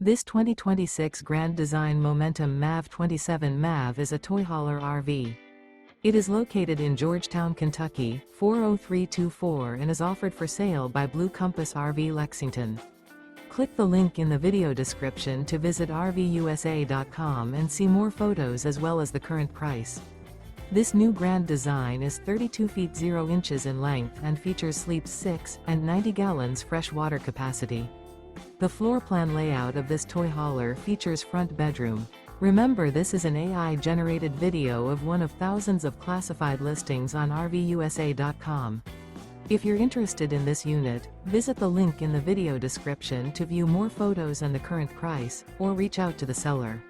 This 2026 Grand Design Momentum MAV 27 MAV is a toy hauler RV. It is located in Georgetown, Kentucky, 40324 and is offered for sale by Blue Compass RV Lexington. Click the link in the video description to visit RVUSA.com and see more photos as well as the current price. This new Grand Design is 32 feet 0 inches in length and features sleeps 6 and 90 gallons fresh water capacity. The floor plan layout of this toy hauler features front bedroom. Remember, this is an AI-generated video of one of thousands of classified listings on RVUSA.com. If you're interested in this unit, visit the link in the video description to view more photos and the current price, or reach out to the seller.